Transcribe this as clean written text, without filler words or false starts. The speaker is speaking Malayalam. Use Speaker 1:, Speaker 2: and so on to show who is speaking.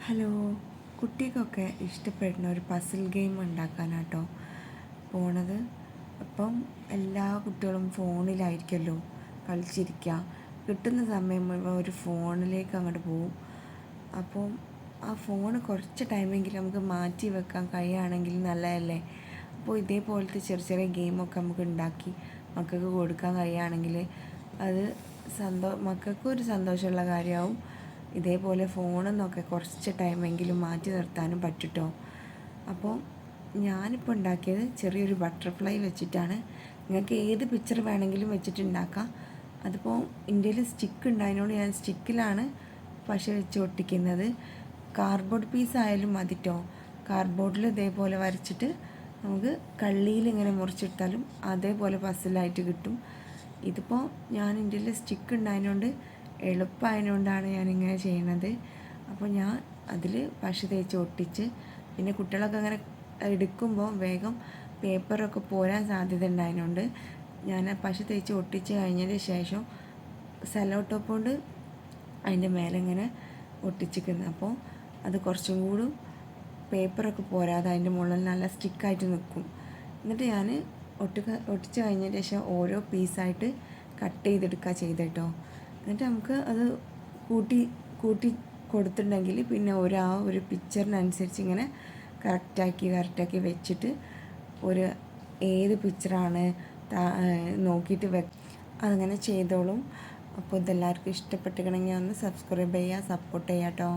Speaker 1: ഹലോ, കുട്ടികൾക്കൊക്കെ ഇഷ്ടപ്പെടുന്ന ഒരു പസിൽ ഗെയിം ഉണ്ടാക്കാനാട്ടോ പോണത്. അപ്പം എല്ലാ കുട്ടികളും ഫോണിലായിരിക്കുമല്ലോ കളിച്ചിരിക്കുക. കിട്ടുന്ന സമയം മുഴുവൻ ഒരു ഫോണിലേക്ക് അങ്ങോട്ട് പോവും. അപ്പോൾ ആ ഫോൺ കുറച്ച് ടൈമെങ്കിലും നമുക്ക് മാറ്റി വെക്കാൻ കഴിയുകയാണെങ്കിൽ നല്ലതല്ലേ. അപ്പോൾ ഇതേപോലത്തെ ചെറിയ ചെറിയ ഗെയിമൊക്കെ നമുക്ക് ഉണ്ടാക്കി മക്കൾക്ക് കൊടുക്കാൻ കഴിയുകയാണെങ്കിൽ അത് മക്കൾക്കും ഒരു സന്തോഷമുള്ള കാര്യമാവും. ഇതേപോലെ ഫോണിൽ നിന്നൊക്കെ കുറച്ച് ടൈമെങ്കിലും മാറ്റി നിർത്താനും പറ്റുട്ടോ. അപ്പോൾ ഞാനിപ്പോൾ ഉണ്ടാക്കിയത് ചെറിയൊരു ബട്ടർഫ്ലൈ വെച്ചിട്ടാണ്. നിങ്ങൾക്ക് ഏത് പിക്ചർ വേണമെങ്കിലും വെച്ചിട്ട് ഉണ്ടാക്കാം. അതിപ്പോൾ ഇന്ത്യയിൽ സ്റ്റിക്ക് ഉണ്ടായതിനോട് ഞാൻ സ്റ്റിക്കിലാണ് പശ വെച്ച് ഒട്ടിക്കുന്നത്. കാർഡ്ബോർഡ് പീസ് ആയാലും മതിട്ടോ. കാർഡ്ബോർഡിൽ ഇതേപോലെ വരച്ചിട്ട് നമുക്ക് കള്ളിയിൽ ഇങ്ങനെ മുറിച്ചെടുത്താലും അതേപോലെ പസിലായിട്ട് കിട്ടും. ഇതിപ്പോൾ ഞാൻ ഇന്ത്യയിൽ സ്റ്റിക്ക് ഉണ്ടായതുകൊണ്ട് എളുപ്പമായതുകൊണ്ടാണ് ഞാനിങ്ങനെ ചെയ്യണത്. അപ്പോൾ ഞാൻ അതിൽ പശ തേച്ച് ഒട്ടിച്ച്, പിന്നെ കുട്ടികളൊക്കെ അങ്ങനെ എടുക്കുമ്പോൾ വേഗം പേപ്പറൊക്കെ പോരാൻ സാധ്യത ഉണ്ടായതുകൊണ്ട് ഞാൻ പശ തേച്ച് ഒട്ടിച്ച് കഴിഞ്ഞതിന് ശേഷം സെല്ലോ ടോപ്പ് കൊണ്ട് അതിൻ്റെ മേലെ ഇങ്ങനെ ഒട്ടിച്ചിരിക്കുന്നത്. അപ്പോൾ അത് കുറച്ചും കൂടി പേപ്പറൊക്കെ പോരാതെ അതിൻ്റെ മുകളിൽ നല്ല സ്റ്റിക്കായിട്ട് നിൽക്കും. എന്നിട്ട് ഞാൻ ഒട്ടിച്ച് കഴിഞ്ഞതിന് ശേഷം ഓരോ പീസായിട്ട് കട്ട് ചെയ്തെടുക്കുക ചെയ്തിട്ടോ. എന്നിട്ട് നമുക്ക് അത് കൂട്ടി കൊടുത്തിട്ടുണ്ടെങ്കിൽ പിന്നെ ഒരു പിക്ചറിനനുസരിച്ച് ഇങ്ങനെ കറക്റ്റാക്കി വെച്ചിട്ട് ഏത് പിക്ചറാണ് നോക്കിയിട്ട് അതങ്ങനെ ചെയ്തോളും. അപ്പോൾ ഇതെല്ലാവർക്കും ഇഷ്ടപ്പെട്ടിട്ടുണ്ടെങ്കിൽ ഒന്ന് സബ്സ്ക്രൈബ് ചെയ്യുക, സപ്പോർട്ട് ചെയ്യാം കേട്ടോ.